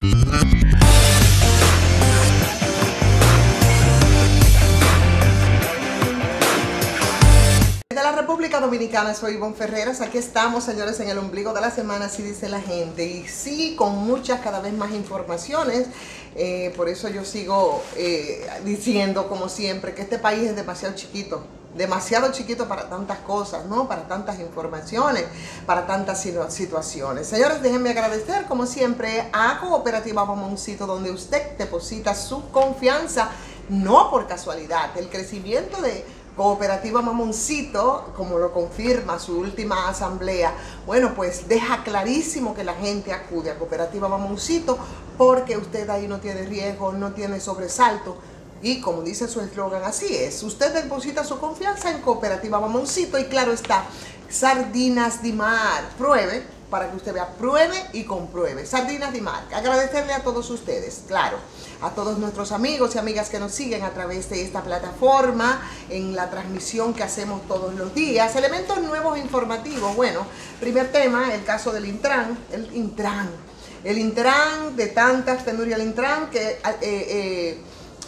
De la República Dominicana, soy Ivonne Ferreras. Aquí estamos, señores, en el ombligo de la semana, así dice la gente. Y sí, con muchas, cada vez más informaciones. Por eso yo sigo diciendo, como siempre, que este país es demasiado chiquito para tantas cosas, ¿no? Para tantas informaciones, para tantas situaciones. Señores, déjenme agradecer, como siempre, a Cooperativa Mamoncito, donde usted deposita su confianza, no por casualidad. El crecimiento de Cooperativa Mamoncito, como lo confirma su última asamblea, bueno, pues deja clarísimo que la gente acude a Cooperativa Mamoncito porque usted ahí no tiene riesgo, no tiene sobresalto. Y como dice su eslogan, así es, usted deposita su confianza en Cooperativa Mamoncito y claro está, sardinas de mar, pruebe, para que usted vea, pruebe y compruebe, sardinas de mar. Agradecerle a todos ustedes, claro, a todos nuestros amigos y amigas que nos siguen a través de esta plataforma, en la transmisión que hacemos todos los días, elementos nuevos informativos. Bueno, primer tema, el caso del Intran, el Intran de tantas penurias, el Intran que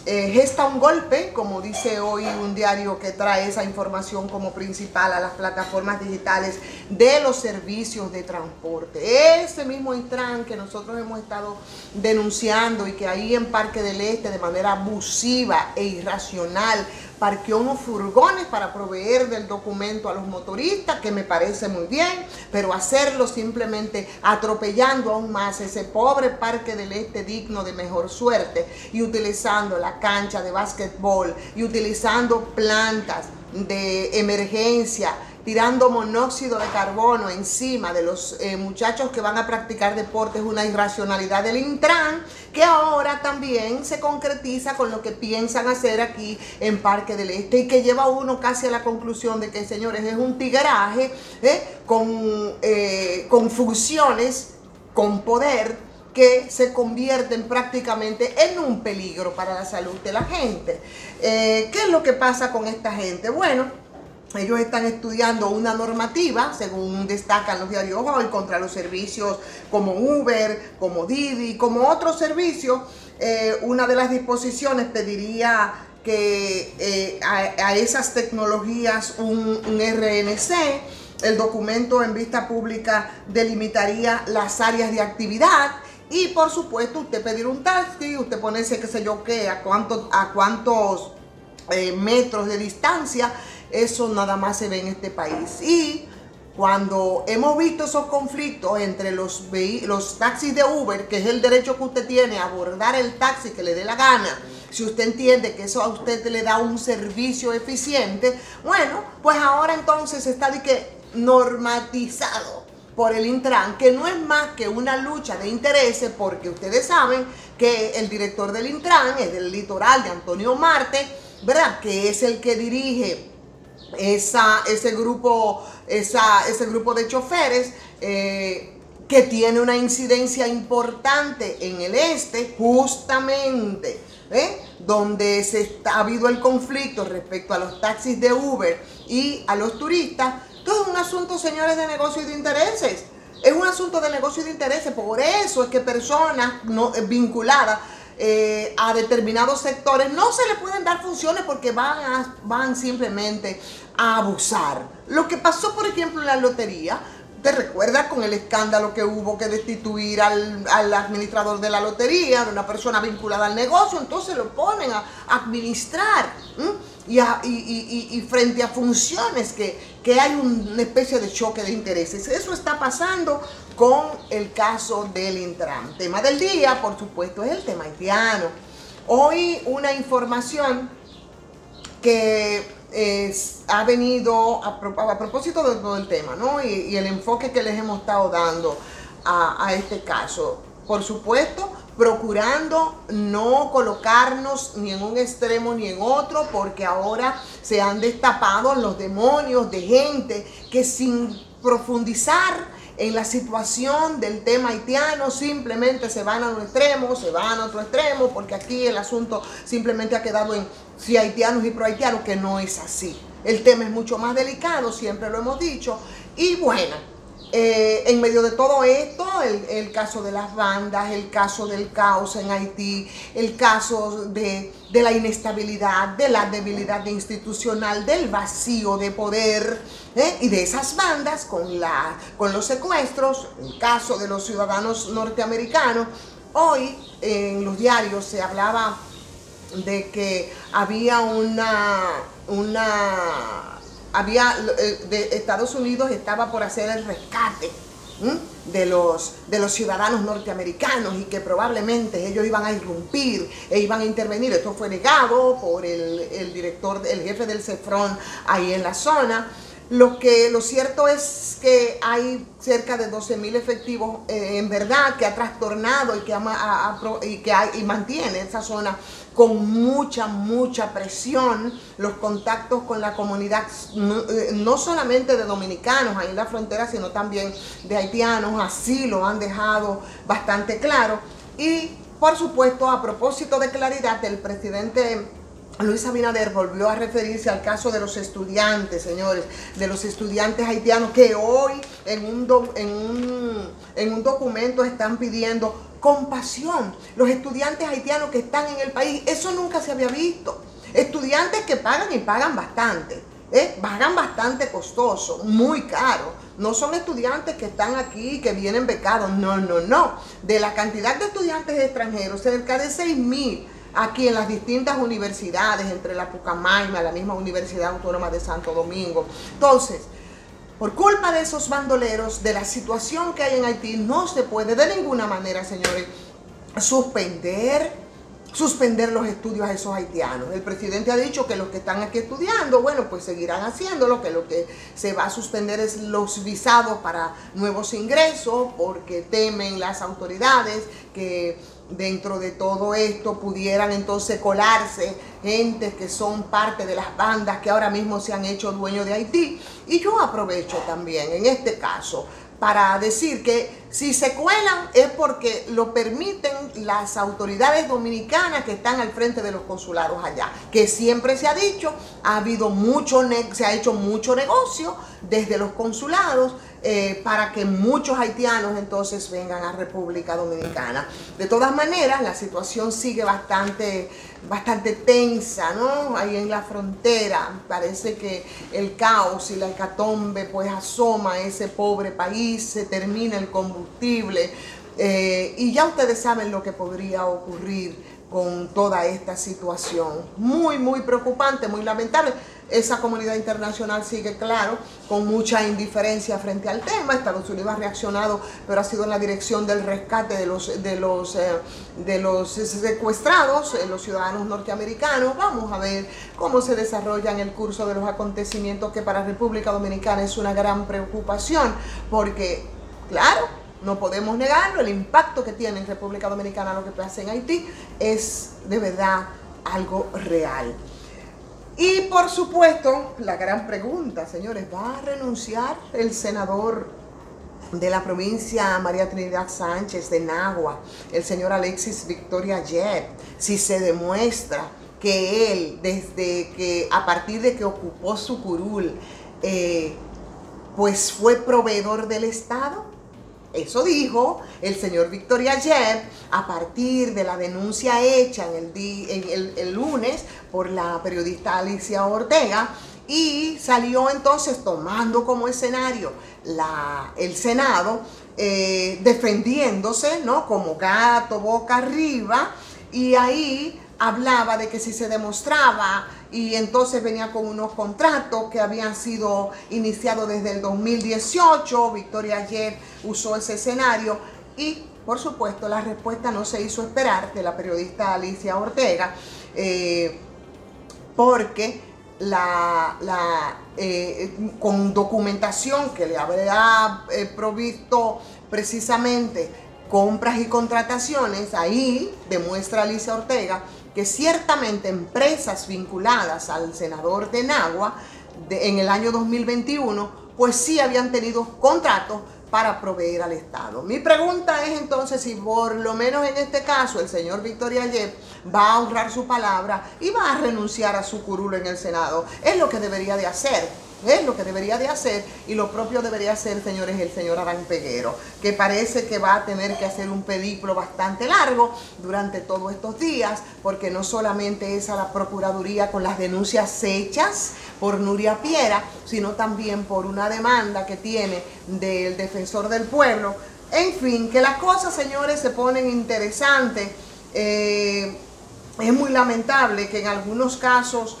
gesta un golpe, como dice hoy un diario que trae esa información como principal a las plataformas digitales de los servicios de transporte. Ese mismo Intran que nosotros hemos estado denunciando y que ahí en Parque del Este de manera abusiva e irracional parqueó unos furgones para proveer del documento a los motoristas, que me parece muy bien, pero hacerlo simplemente atropellando aún más ese pobre Parque del Este digno de mejor suerte y utilizando la cancha de básquetbol y utilizando plantas de emergencia, tirando monóxido de carbono encima de los muchachos que van a practicar deportes, una irracionalidad del Intran que ahora también se concretiza con lo que piensan hacer aquí en Parque del Este y que lleva uno casi a la conclusión de que, señores, es un tigueraje con funciones, con poder, que se convierten prácticamente en un peligro para la salud de la gente. ¿Qué es lo que pasa con esta gente? Bueno, ellos están estudiando una normativa, según destacan los diarios hoy, contra los servicios como Uber, como Didi, como otros servicios. Una de las disposiciones pediría que a esas tecnologías un RNC. El documento en vista pública delimitaría las áreas de actividad. Y por supuesto, usted pedir un taxi, usted ponerse qué sé yo qué, a cuántos metros de distancia, eso nada más se ve en este país. Y cuando hemos visto esos conflictos entre los taxis de Uber, que es el derecho que usted tiene a abordar el taxi que le dé la gana, si usted entiende que eso a usted le da un servicio eficiente, bueno, pues ahora entonces está de que normatizado por el Intran, que no es más que una lucha de intereses, porque ustedes saben que el director del Intran es del litoral de Antonio Marte, ¿verdad? Que es el que dirige ese grupo de choferes que tiene una incidencia importante en el este, justamente donde ha habido el conflicto respecto a los taxis de Uber y a los turistas. Todo es un asunto, señores, de negocio y de intereses. Es un asunto de negocio y de intereses. Por eso es que personas vinculadas a determinados sectores no se le pueden dar funciones porque van simplemente a abusar. Lo que pasó, por ejemplo, en la lotería, ¿te recuerdas con el escándalo que hubo que destituir al administrador de la lotería, de una persona vinculada al negocio? Entonces lo ponen a administrar y frente a funciones que hay una especie de choque de intereses. Eso está pasando con el caso del Intran. Tema del día, por supuesto, es el tema haitiano. Hoy una información que ha venido a propósito de todo el tema, ¿no? Y el enfoque que les hemos estado dando a este caso. Por supuesto, procurando no colocarnos ni en un extremo ni en otro, porque ahora se han destapado los demonios de gente que sin profundizar en la situación del tema haitiano simplemente se van a un extremo, se van a otro extremo, porque aquí el asunto simplemente ha quedado en si haitianos y pro haitianos, que no es así. El tema es mucho más delicado, siempre lo hemos dicho. Y bueno, En medio de todo esto, el caso de las bandas, el caso del caos en Haití, el caso de la inestabilidad, de la debilidad institucional, del vacío de poder, y de esas bandas con los secuestros, el caso de los ciudadanos norteamericanos. Hoy en los diarios se hablaba de que de Estados Unidos estaba por hacer el rescate de los ciudadanos norteamericanos y que probablemente ellos iban a irrumpir e iban a intervenir. Esto fue negado por el director, el jefe del CEFRON ahí en la zona. Lo cierto es que hay cerca de 12.000 efectivos en verdad, que ha trastornado y mantiene esa zona con mucha presión. Los contactos con la comunidad, no solamente de dominicanos ahí en la frontera, sino también de haitianos, así lo han dejado bastante claro. Y por supuesto, a propósito de claridad, el presidente Luis Abinader volvió a referirse al caso de los estudiantes, señores, de los estudiantes haitianos que hoy en un documento están pidiendo compasión. Los estudiantes haitianos que están en el país, eso nunca se había visto. Estudiantes que pagan y pagan bastante, pagan bastante costoso, muy caro. No son estudiantes que están aquí, que vienen becados, no. De la cantidad de estudiantes extranjeros, cerca de 6.000 aquí en las distintas universidades, entre la Pucamaima, la misma Universidad Autónoma de Santo Domingo. Entonces, por culpa de esos bandoleros, de la situación que hay en Haití, no se puede de ninguna manera, señores, suspender los estudios a esos haitianos. El presidente ha dicho que los que están aquí estudiando, bueno, pues seguirán haciéndolo, que lo que se va a suspender es los visados para nuevos ingresos, porque temen las autoridades que dentro de todo esto pudieran entonces colarse gentes que son parte de las bandas que ahora mismo se han hecho dueños de Haití. Y yo aprovecho también en este caso para decir que si se cuelan es porque lo permiten las autoridades dominicanas que están al frente de los consulados allá, que siempre se ha dicho, se ha hecho mucho negocio desde los consulados para que muchos haitianos entonces vengan a República Dominicana. De todas maneras, la situación sigue bastante tensa, ¿no? Ahí en la frontera parece que el caos y la hecatombe pues asoma a ese pobre país, se termina el combustible y ya ustedes saben lo que podría ocurrir con toda esta situación. Muy preocupante, muy lamentable. Esa comunidad internacional sigue, claro, con mucha indiferencia frente al tema. Estados Unidos ha reaccionado, pero ha sido en la dirección del rescate de los secuestrados, los ciudadanos norteamericanos. Vamos a ver cómo se desarrolla en el curso de los acontecimientos, que para República Dominicana es una gran preocupación, porque, claro, no podemos negarlo, el impacto que tiene en República Dominicana lo que pasa en Haití es de verdad algo real. Y por supuesto, la gran pregunta, señores, ¿va a renunciar el senador de la provincia María Trinidad Sánchez de Nagua, el señor Alexis Victoria Yep, si se demuestra que él, a partir de que ocupó su curul, pues fue proveedor del Estado? Eso dijo el señor Victoria Yep a partir de la denuncia hecha el lunes por la periodista Alicia Ortega, y salió entonces tomando como escenario el Senado, defendiéndose, ¿no?, como gato boca arriba, y ahí hablaba de que si se demostraba, y entonces venía con unos contratos que habían sido iniciados desde el 2018, Victoria Yep usó ese escenario y, por supuesto, la respuesta no se hizo esperar de la periodista Alicia Ortega, porque con documentación que le habría provisto precisamente compras y contrataciones, ahí demuestra Alicia Ortega que ciertamente empresas vinculadas al senador de Nagua en el año 2021, pues sí habían tenido contratos para proveer al Estado. Mi pregunta es entonces si por lo menos en este caso el señor Victoria Yep va a honrar su palabra y va a renunciar a su curul en el Senado. Es lo que debería de hacer. Es lo que debería de hacer, y lo propio debería hacer, señores, el señor Adán Peguero, que parece que va a tener que hacer un periplo bastante largo durante todos estos días, porque no solamente es a la Procuraduría con las denuncias hechas por Nuria Piera, sino también por una demanda que tiene del Defensor del Pueblo. En fin, que las cosas, señores, se ponen interesantes. Es muy lamentable que en algunos casos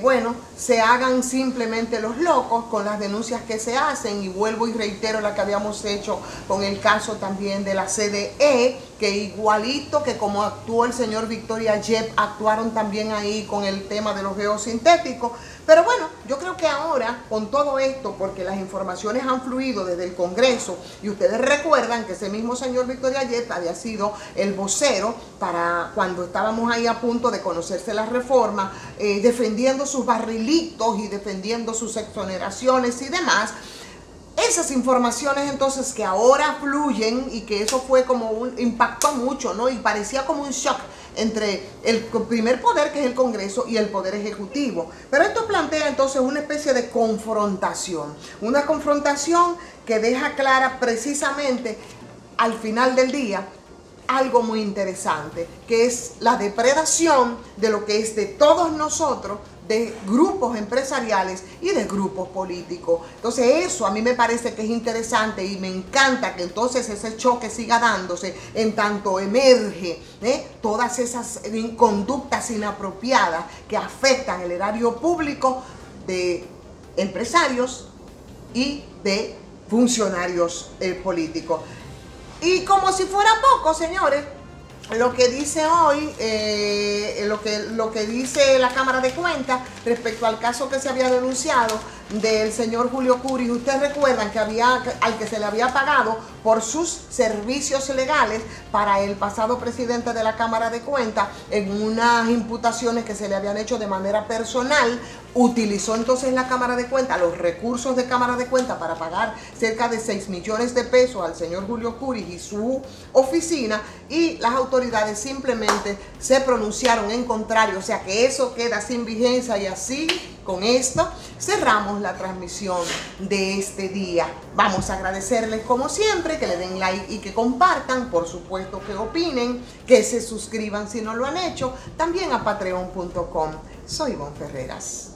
bueno, se hagan simplemente los locos con las denuncias que se hacen, y vuelvo y reitero la que habíamos hecho con el caso también de la CDE, que igualito que como actuó el señor Victoria Yep, actuaron también ahí con el tema de los geosintéticos. Pero bueno, yo creo que ahora con todo esto, porque las informaciones han fluido desde el Congreso, y ustedes recuerdan que ese mismo señor Victoria Yep había sido el vocero para cuando estábamos ahí a punto de conocerse la reforma, defendiendo sus barrilitos y defendiendo sus exoneraciones y demás. Esas informaciones entonces que ahora fluyen, y que eso fue como impactó mucho, ¿no? Y parecía como un shock entre el primer poder, que es el Congreso, y el Poder Ejecutivo. Pero esto plantea entonces una especie de confrontación. Una confrontación que deja clara precisamente al final del día algo muy interesante, que es la depredación de lo que es de todos nosotros, de grupos empresariales y de grupos políticos. Entonces eso a mí me parece que es interesante, y me encanta que entonces ese choque siga dándose en tanto emerge todas esas conductas inapropiadas que afectan el erario público de empresarios y de funcionarios políticos. Y como si fuera poco, señores, lo que dice hoy, lo que dice la Cámara de Cuentas respecto al caso que se había denunciado del señor Julio Curi. Ustedes recuerdan que al que se le había pagado por sus servicios legales para el pasado presidente de la Cámara de Cuentas en unas imputaciones que se le habían hecho de manera personal. Utilizó entonces la Cámara de Cuentas, los recursos de Cámara de Cuentas, para pagar cerca de 6 millones de pesos al señor Julio Curi y su oficina, y las autoridades simplemente se pronunciaron en contrario. O sea que eso queda sin vigencia, y así con esto cerramos la transmisión de este día. Vamos a agradecerles como siempre que le den like y que compartan, por supuesto que opinen, que se suscriban si no lo han hecho, también a patreon.com. Soy Ivonne Ferreras.